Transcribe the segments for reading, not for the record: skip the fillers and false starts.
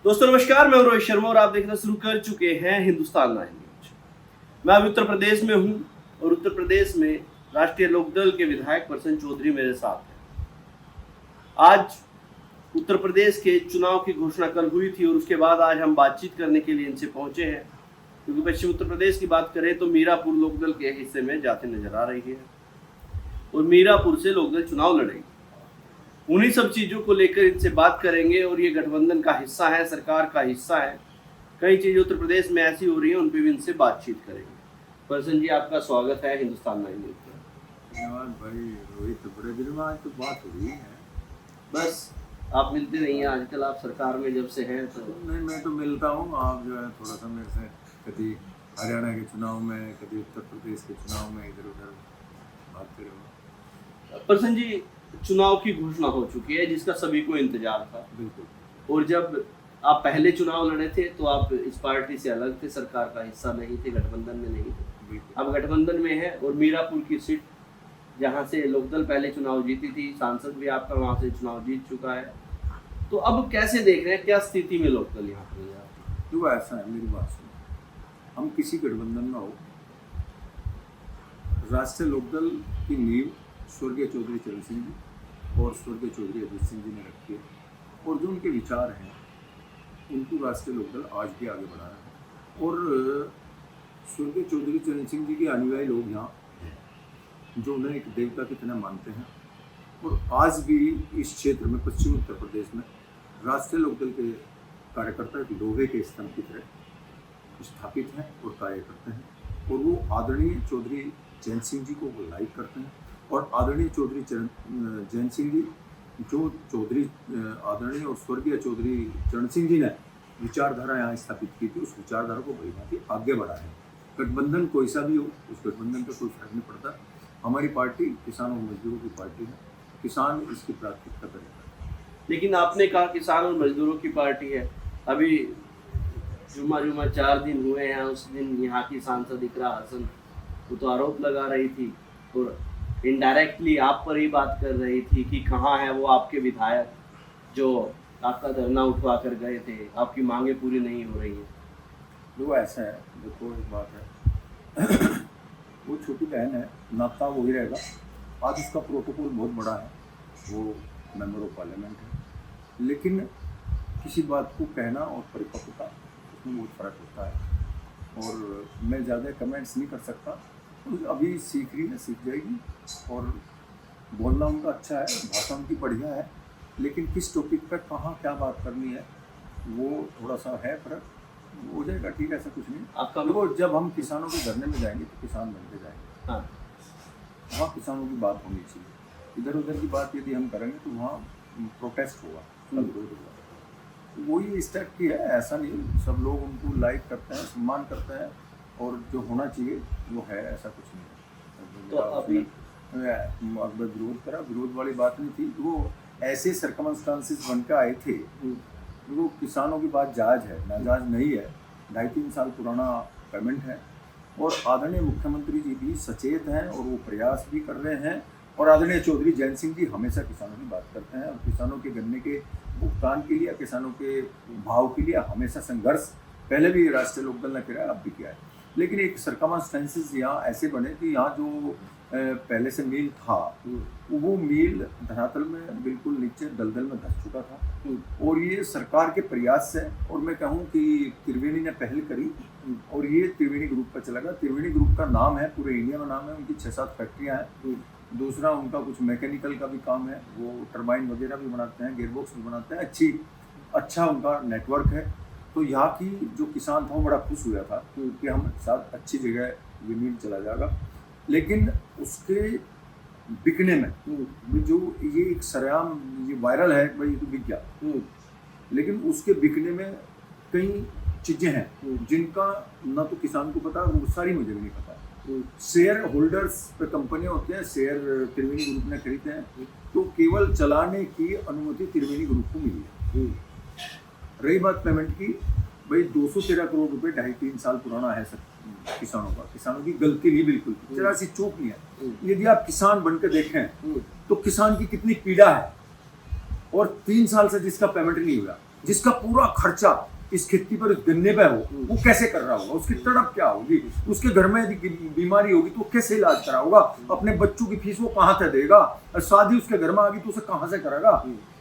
दोस्तों नमस्कार, मैं रोहित शर्मा और आप देखना शुरू कर चुके हैं हिंदुस्तान 9 न्यूज। मैं अभी उत्तर प्रदेश में हूं और उत्तर प्रदेश में राष्ट्रीय लोकदल के विधायक प्रसन चौधरी मेरे साथ हैं। आज उत्तर प्रदेश के चुनाव की घोषणा कल हुई थी और उसके बाद आज हम बातचीत करने के लिए इनसे पहुंचे हैं, क्योंकि पश्चिम उत्तर प्रदेश की बात करें तो मीरापुर लोकदल के हिस्से में जाते नजर आ रही है और मीरापुर से लोकदल चुनाव लड़ेगी। उन्हीं सब चीज़ों को लेकर इनसे बात करेंगे और ये गठबंधन का हिस्सा है, सरकार का हिस्सा है। कई चीज़ें उत्तर प्रदेश में ऐसी हो रही हैं, उन पर भी इनसे बातचीत करेंगे। प्रसन जी, आपका स्वागत है हिंदुस्तान 9 न्यूज में। धन्यवाद भाई रोहित, बड़े दिन में आज तो बात हो रही है। बस आप मिलते नहीं हैं आजकल, आप सरकार में जब से हैं तो। नहीं, मैं तो मिलता हूँ। आप जो है थोड़ा सा मेरे से कभी हरियाणा के चुनाव में, कभी उत्तर प्रदेश के चुनाव में इधर उधर बात करो। प्रसन जी, चुनाव की घोषणा हो चुकी है जिसका सभी को इंतजार था। बिल्कुल। और जब आप पहले चुनाव लड़े थे तो आप इस पार्टी से अलग थे, सरकार का हिस्सा नहीं थे, गठबंधन में नहीं थे। बिल्कुल। अब गठबंधन में है और मीरापुर की सीट जहाँ से लोकदल पहले चुनाव जीती थी, सांसद भी आपका वहाँ से चुनाव जीत चुका है, तो अब कैसे देख रहे हैं, क्या स्थिति में लोकदल यहाँ पर है? तो ऐसा है, मेरी बात सुनो। हम किसी गठबंधन में हो, राष्ट्रीय लोकदल की नींव स्वर्गीय चौधरी चरण सिंह जी और स्वर्गीय चौधरी अजीत सिंह जी ने रखी है, और जो उनके विचार हैं उनको राष्ट्रीय लोकदल आज भी आगे बढ़ा रहा है। और स्वर्गीय चौधरी चरण सिंह जी के अनुयायी लोग यहाँ हैं, जो उन्हें एक देवता की तरह मानते हैं, और आज भी इस क्षेत्र में, पश्चिम उत्तर प्रदेश में, राष्ट्रीय लोकदल के कार्यकर्ता एक लोहे के स्तंभ की तरह स्थापित हैं और कार्य करते हैं। और वो आदरणीय चौधरी जैन सिंह जी को वो लाइक करते हैं, और आदरणीय चौधरी जैन सिंह जी, जो चौधरी आदरणीय और स्वर्गीय चौधरी चरण सिंह जी ने विचारधारा यहाँ स्थापित की थी, उस विचारधारा को भली भांति आगे बढ़ा है। गठबंधन कोई सा भी हो, उस गठबंधन का कोई फर्क नहीं पड़ता। हमारी पार्टी किसानों और मजदूरों की पार्टी है, किसान इसकी प्राथमिकता करेगा। लेकिन आपने कहा किसान और मजदूरों की पार्टी है। अभी जुम्मा 4 दिन हुए हैं, उस दिन यहाँ की सांसद इकरा हसन वो तो आरोप लगा रही थी और इनडायरेक्टली आप पर ही बात कर रही थी कि कहाँ है वो आपके विधायक जो आपका धरना उठवा कर गए थे, आपकी मांगे पूरी नहीं हो रही हैं। वो ऐसा है, देखो एक बात है वो छोटी बहन है, नाता वही रहेगा। आज उसका प्रोटोकॉल बहुत बड़ा है, वो मेंबर ऑफ पार्लियामेंट है, लेकिन किसी बात को कहना और परिपक्वता, उसमें बहुत फ़र्क होता है। और मैं ज़्यादा कमेंट्स नहीं कर सकता, तो अभी सीख रही है, सीख जाएगी। और बोलना उनका अच्छा है, भाषा उनकी बढ़िया है, लेकिन किस टॉपिक पर कहाँ क्या बात करनी है वो थोड़ा सा है फर्क, हो जाएगा ठीक है, ऐसा कुछ नहीं। आपका देखो, जब हम किसानों के धरने में जाएंगे तो किसान बनते जाएंगे। हाँ, वहाँ किसानों की बात होनी चाहिए। इधर उधर की बात यदि हम करेंगे तो वहाँ प्रोटेस्ट होगा, विरोध होगा। तो वही इस टाइप की है, ऐसा नहीं। सब लोग उनको लाइक करते हैं, सम्मान करते हैं, और जो होना चाहिए वो है, ऐसा कुछ नहीं है। तो अभी अकबर विरोध करा, विरोध वाली बात नहीं थी। वो ऐसे सर्कमस्टांसिस बन के आए थे, वो किसानों की बात जायज़ है, नाजायज़ नहीं है। 2.5-3 साल पुराना पेमेंट है, और आदरणीय मुख्यमंत्री जी भी सचेत हैं और वो प्रयास भी कर रहे हैं। और आदरणीय चौधरी जैन सिंह जी हमेशा किसानों की बात करते हैं, और किसानों के गन्ने के भुगतान के लिए, किसानों के भाव के लिए हमेशा संघर्ष पहले भी राष्ट्रीय लोकदल ने किया है, अब भी किया है। लेकिन एक सर्कमस्टेंसेस यहाँ ऐसे बने कि यहाँ जो पहले से मील था, वो मील धरातल में बिल्कुल नीचे दलदल में धंस चुका था। और ये सरकार के प्रयास से, और मैं कहूँ कि त्रिवेणी ने पहल करी, और ये त्रिवेणी ग्रुप पर चला गया। त्रिवेणी ग्रुप का नाम है, पूरे इंडिया में नाम है, उनकी 6-7 फैक्ट्रियाँ हैं। दूसरा, उनका कुछ मैकेनिकल का भी काम है, वो टरबाइन वगैरह भी बनाते हैं, गेयरबॉक्स भी बनाते हैं। अच्छा उनका नेटवर्क है। तो यहाँ की जो किसान था वो बड़ा खुश हुआ था कि हम साथ अच्छी जगह ये मील चला जाएगा। लेकिन उसके बिकने में जो ये एक सरेआम ये वायरल है भाई, तो बिक गया, लेकिन उसके बिकने में कई चीज़ें हैं जिनका ना तो किसान को पता, वो सारी मुझे भी नहीं पता। शेयर होल्डर्स पे कंपनियां होती हैं, शेयर त्रिवेणी ग्रुप ने खरीदते हैं, तो केवल चलाने की अनुमति त्रिवेणी ग्रुप को मिली है। रही बात पेमेंट की, भाई 213 करोड़ रुपए 2.5-3 साल पुराना है सर किसानों का। किसानों की गलती नहीं, बिल्कुल जरा सी चूक नहीं है। यदि आप किसान बनकर देखें तो किसान की कितनी पीड़ा है, और 3 साल से जिसका पेमेंट नहीं हुआ, जिसका पूरा खर्चा इस खेती पर, इस गन्ने पे हो, वो कैसे कर रहा होगा, उसकी तड़प क्या होगी, उसके घर में यदि बीमारी होगी तो कैसे इलाज कराओगा, अपने बच्चों की फीस वो कहाँ से देगा, और शादी उसके घर में आ गई तो उसे कहाँ से करेगा,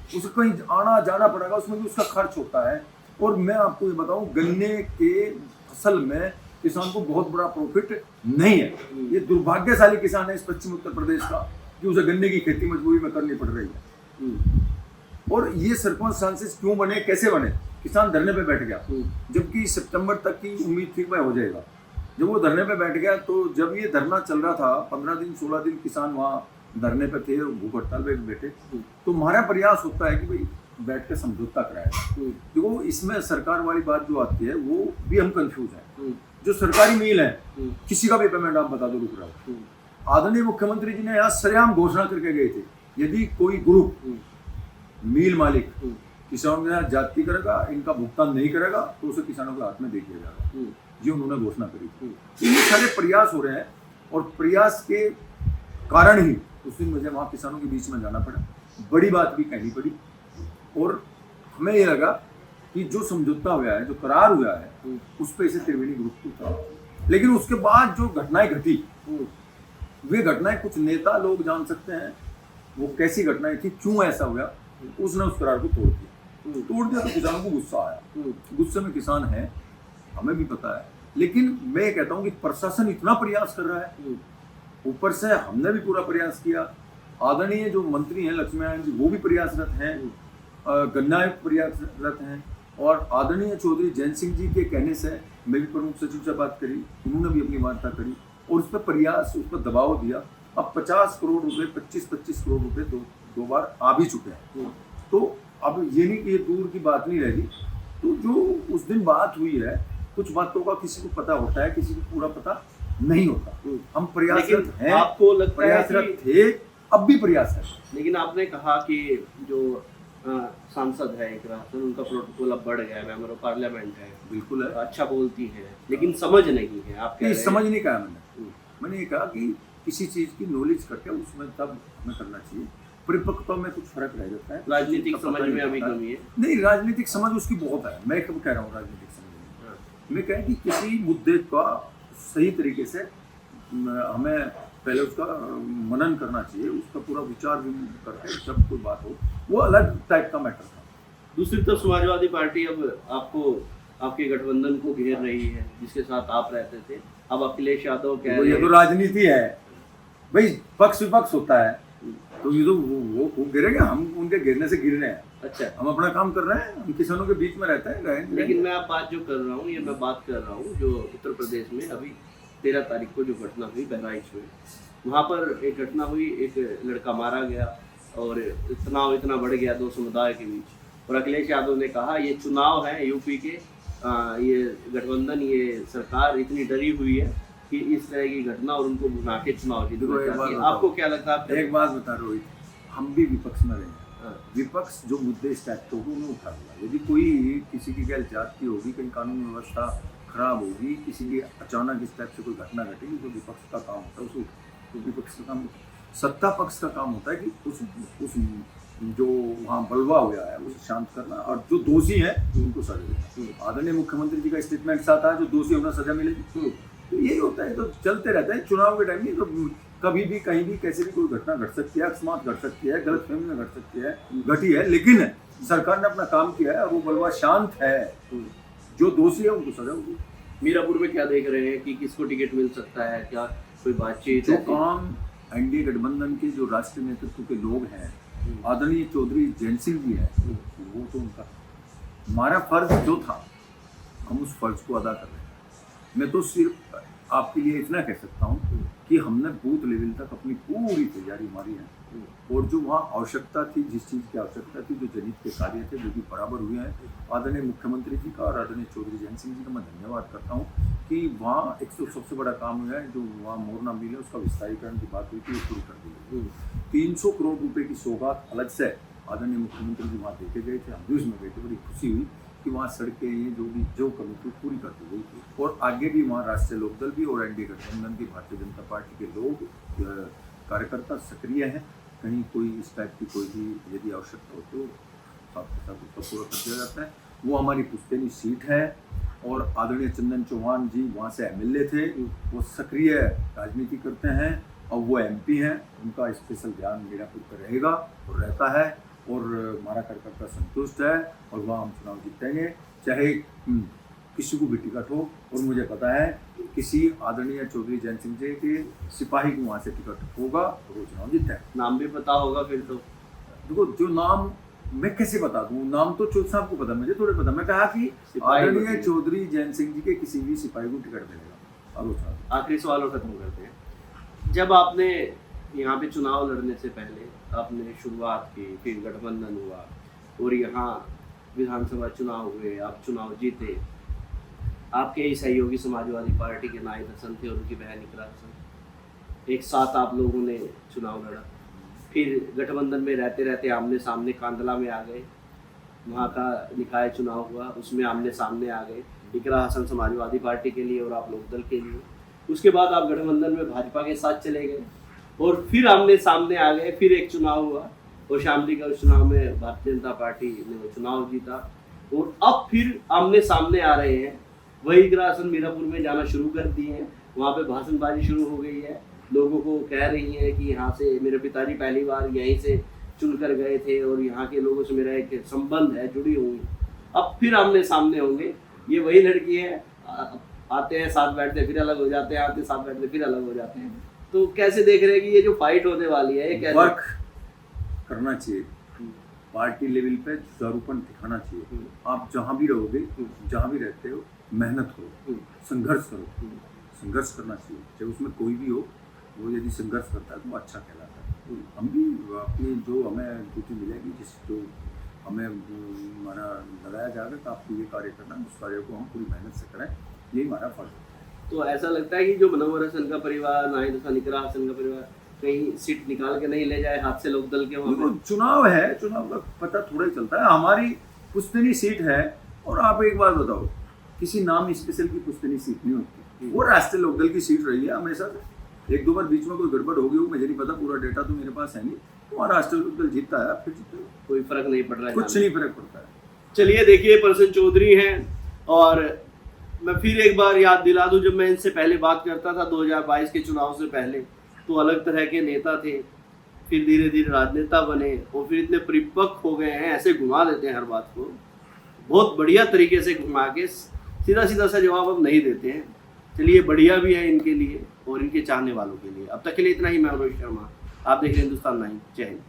उसे कहीं आना जाना पड़ेगा, उसमें भी उसका खर्च होता है। और मैं आपको ये बताऊं, गन्ने के फसल में किसान को बहुत बड़ा प्रॉफिट नहीं है। ये दुर्भाग्यशाली किसान है इस पश्चिम उत्तर प्रदेश का कि उसे गन्ने की खेती मजबूरी में करनी पड़ रही है। और ये सर्कमस्टांसेस क्यों बने, कैसे बने? किसान धरने पे बैठ गया, जबकि सितंबर तक की उम्मीद थी वह हो जाएगा। जब वो धरने पे बैठ गया तो जब ये धरना चल रहा था 15 दिन 16 दिन किसान वहाँ धरने पे थे, भूख हड़ताल पे बैठे, तो हमारा प्रयास होता है कि भाई बैठ के समझौता कराया। देखो इसमें सरकार वाली बात जो आती है वो भी हम कंफ्यूज हैं। जो सरकारी मिल है किसी का भी पेमेंट आप बता दो रुक रहा हो। आदरणीय मुख्यमंत्री जी ने यहाँ सरेआम घोषणा करके गए थे, यदि कोई ग्रुप मिल मालिक किसानों के साथ जाति करेगा, इनका भुगतान नहीं करेगा तो उसे किसानों के हाथ में दे दिया जाएगा, ये उन्होंने घोषणा करी थी। ये सारे प्रयास हो रहे हैं और प्रयास के कारण ही उस दिन मुझे वहाँ किसानों के बीच में जाना पड़ा, बड़ी बात भी कहनी पड़ी। और हमें ये लगा कि जो समझौता हुआ है, जो करार हुआ है, उस पर इसे त्रिवेणी ग्रुप को था। लेकिन उसके बाद जो घटनाएं घटी, वे घटनाएं कुछ नेता लोग जान सकते हैं वो कैसी घटनाएं थी, क्यों ऐसा हुआ। उसने उस करार को तोड़ दिया तो किसानों को गुस्सा आया। गुस्से में किसान है, हमें भी पता है, लेकिन मैं ये कहता हूँ कि प्रशासन इतना प्रयास कर रहा है, ऊपर से हमने भी पूरा प्रयास किया। आदरणीय जो मंत्री हैं लक्ष्मीनारायण जी वो भी प्रयासरत हैं, गन्ना आयुक्त प्रयासरत हैं, और आदरणीय चौधरी जैन सिंह जी के कहने से मैं भी प्रमुख सचिव से बात करी, उन्होंने भी अपनी वार्ता करी और उस पर प्रयास, उस पर दबाव दिया। अब 50 करोड़ रुपए 25-25 करोड़ रुपए दो बार आ भी चुके हैं। तो अब ये नहीं कि ये दूर की बात नहीं रहेगी। तो जो उस दिन बात हुई है, कुछ बातों का किसी को पता होता है, किसी को पूरा पता नहीं होता। हम प्रयासरत हैं, आपको लगता प्रयासरत थे, अब भी प्रयास है। लेकिन आपने कहा कि जो सांसद है एक राशन, उनका प्रोटोकॉल अब बढ़ गया है, मेंबर ऑफ पार्लियामेंट है, बिल्कुल है, अच्छा बोलती है, लेकिन समझ नहीं है। आप कह रहे हैं समझ नहीं कहा मैंने ये कहा कि किसी चीज की नॉलेज करके उसमें तब हमें करना चाहिए। परिपक्वता में कुछ फर्क रह जाता है, राजनीतिक समझ में अभी कमी है। नहीं, राजनीतिक समझ उसकी बहुत है, मैं कब कह रहा हूँ राजनीतिक समझ। मैं कह कि किसी मुद्दे का सही तरीके से हमें पहले उसका मनन करना चाहिए, उसका पूरा विचार करके जब कोई बात हो, वो अलग टाइप का मैटर था। दूसरी तरफ समाजवादी पार्टी अब आपको, आपके गठबंधन को घेर रही है, जिसके साथ आप रहते थे। अब अखिलेश यादव कह रहे हैं, ये तो राजनीति है भाई, पक्ष विपक्ष होता है, तो ये तो वो गिरेगा, हम उनके गिरने से गिर रहे हैं। अच्छा, हम अपना काम कर रहे हैं, हम किसानों के बीच में रहते हैं। लेकिन मैं आप बात जो कर रहा हूँ, ये मैं बात कर रहा हूँ जो उत्तर प्रदेश में अभी 13 तारीख को जो घटना हुई बहराइच में, वहाँ पर एक घटना हुई, एक लड़का मारा गया और तनाव इतना बढ़ गया दो समुदाय के बीच। और अखिलेश यादव ने कहा ये चुनाव है यूपी के, ये गठबंधन, ये सरकार इतनी डरी हुई है कि इस तरह की घटना और उनको भुना के चुनाव जीतना चाहती है। आपको क्या लगता है? एक बात बता रोहित, हम भी विपक्ष में रहे हैं। विपक्ष जो मुद्दे इस टाइप के उन्हें उठा लिया। यदि कोई किसी की गैर जाति होगी, कहीं कानून व्यवस्था खराब होगी, किसी की अचानक इस टाइप से कोई घटना घटेगी, तो विपक्ष का काम होता है उसे, तो विपक्ष का काम, सत्ता पक्ष का काम होता है कि उस जो वहाँ बलवा हुआ है उसे शांत करना, और जो दोषी है उनको सजा देना। आदरणीय मुख्यमंत्री जी का स्टेटमेंट साथ है, जो दोषी उन्हें सजा मिलेगी। तो यही होता है, तो चलते रहता है चुनाव के टाइम में। तो कभी भी कहीं भी कैसे भी कोई घटना घट सकती है, अकस्मात घट सकती है, गलतफहमी में घट सकती है, घटी है, लेकिन सरकार ने अपना काम किया है और वो बलवा शांत है। जो दोषी है उनको सजा होगी। मीरापुर में क्या देख रहे हैं कि किसको टिकट मिल सकता है, क्या कोई बातचीत? जो काम एनडीए गठबंधन के जो राष्ट्रीय नेतृत्व के लोग हैं, आदरणीय चौधरी जैन सिंह जी है, वो तो उनका, हमारा फर्ज जो था हम उस फर्ज को अदा कर रहे हैं। मैं तो सिर्फ आपके लिए इतना कह सकता हूँ कि हमने बूथ लेवल तक अपनी पूरी तैयारी मारी है, और जो वहाँ आवश्यकता थी, जिस चीज़ की आवश्यकता थी, जो जनहित के कार्य थे, वो भी बराबर हुए हैं। आदरणीय मुख्यमंत्री जी का और आदरणीय चौधरी जैन सिंह जी का मैं धन्यवाद करता हूँ कि वहाँ एक तो सबसे बड़ा काम हुआ है, जो वहाँ मोरना मिल है उसका विस्तारीकरण की बात हुई थी, वो शुरू कर दी गई। 300 करोड़ रुपये की सौगात अलग से आदरणीय मुख्यमंत्री जी वहाँ देखे गए थे, हम भी उसमें गए थे। बड़ी खुशी हुई कि वहाँ सड़कें, ये जो कमी थी पूरी कर दी गई थी। और आगे भी वहाँ राष्ट्रीय लोकदल भी और एनडीए गठबंधन की भारतीय जनता पार्टी के लोग, कार्यकर्ता सक्रिय हैं। कहीं कोई इस टाइप की कोई भी यदि आवश्यकता हो तो साथ के साथ उसका पूरा कर दिया जाता है। वो हमारी पुश्तैनी सीट है और आदरणीय चंदन चौहान जी वहाँ से एमएलए थे, वो सक्रिय राजनीति करते हैं और वो एमपी हैं। उनका स्पेशल ध्यान मीरापुर पर रहेगा और रहता है और हमारा कार्यकर्ता संतुष्ट है और वहाँ हम चुनाव जीतेंगे, चाहे किसी को भी टिकट हो। और मुझे पता है किसी आदरणीय चौधरी जैन सिंह जी के सिपाही को वहाँ से टिकट होगा और वो चुनाव जीतता है। नाम भी पता होगा फिर तो? देखो, जो नाम मैं कैसे बता दूं, नाम तो चौधरी साहब को पता, मुझे थोड़े पता। मैं कहा कि आदरणीय चौधरी जैन सिंह जी के किसी भी सिपाही को टिकट मिलेगा। और आखिरी सवाल और खत्म करते हैं। जब आपने यहाँ पे चुनाव लड़ने से पहले आपने शुरुआत की, फिर गठबंधन हुआ और यहाँ विधानसभा चुनाव हुए, आप चुनाव जीते, आपके ही सहयोगी समाजवादी पार्टी के नायब हसन थे और उनकी बहन इकरा हसन, एक साथ आप लोगों ने चुनाव लड़ा। फिर गठबंधन में रहते रहते आमने सामने कांदला में आ गए, वहाँ का निकाय चुनाव हुआ, उसमें आमने सामने आ गए, इकरा हसन समाजवादी पार्टी के लिए और आप लोकदल के लिए। उसके बाद आप गठबंधन में भाजपा के साथ चले गए और फिर आमने सामने आ गए। फिर एक चुनाव हुआ और शामली का उस चुनाव में भारतीय जनता पार्टी ने वो चुनाव जीता और अब फिर आमने सामने आ रहे हैं। वही इकरा हसन मीरापुर में जाना शुरू कर दिए हैं, वहाँ पे भाषणबाजी शुरू हो गई है, लोगों को कह रही हैं कि यहाँ से मेरे पिताजी पहली बार यहीं से चुनकर गए थे और यहाँ के लोगों से मेरा एक संबंध है, जुड़ी हुई। अब फिर आमने सामने होंगे। ये वही लड़की है, आते हैं साथ बैठते फिर अलग हो जाते हैं, आते साथ बैठते फिर अलग हो जाते हैं। तो कैसे देख रहे हैं कि ये जो फाइट होने वाली है ये कैसे वर्क करना चाहिए, पार्टी लेवल पे जुझारूपन दिखाना चाहिए। आप जहाँ भी रहोगे, जहाँ भी रहते हो, मेहनत करो, संघर्ष करो, संघर्ष करना चाहिए, चाहे उसमें कोई भी हो। वो यदि संघर्ष करता है तो वो अच्छा कहलाता है। हम भी अपनी जो हमें ड्यूटी मिलेगी, जिस जो हमें हमारा लगाया जाएगा कि आपको ये कार्य करना, उस कार्य को हम पूरी मेहनत से करें, यही हमारा फर्ज है। तो ऐसा लगता है कि जो मनोहर हसन का परिवार, नाहिद हसन, इकरा हसन का परिवार कहीं सीट निकाल के नहीं ले जाए हाथ से लोकदल के? देखो, चुनाव है, चुनाव का पता थोड़ा ही चलता है। हमारी पुश्तैनी सीट है और आप एक बात बताओ, किसी नाम स्पेशल की पुश्तैनी सीट नहीं होती, वो राष्ट्रीय लोकदल की सीट रही है हमेशा से। एक दो बार बीच में कोई गड़बड़ हो गई हो, मुझे नहीं पता, पूरा डेटा तो मेरे पास है नहीं। तो वहाँ राष्ट्रीय लोकदल जीतता है, फिर जीतता है, कोई फर्क नहीं पड़ रहा है, कुछ नहीं फर्क पड़ता है। चलिए देखिए, प्रसन्न चौधरी हैं और मैं फिर एक बार याद दिला दूं, जब मैं इनसे पहले बात करता था 2022 के चुनाव से पहले, तो अलग तरह के नेता थे, फिर धीरे धीरे राजनेता बने और फिर इतने परिपक्व हो गए हैं, ऐसे घुमा देते हैं हर बात को, बहुत बढ़िया तरीके से घुमा के सीधा सीधा सा जवाब अब नहीं देते हैं। चलिए, बढ़िया भी है इनके लिए और इनके चाहने वालों के लिए। अब तक के लिए इतना ही। मैं मनोज शर्मा, आप देख रहे हैं हिंदुस्तान 9। जय हिंद।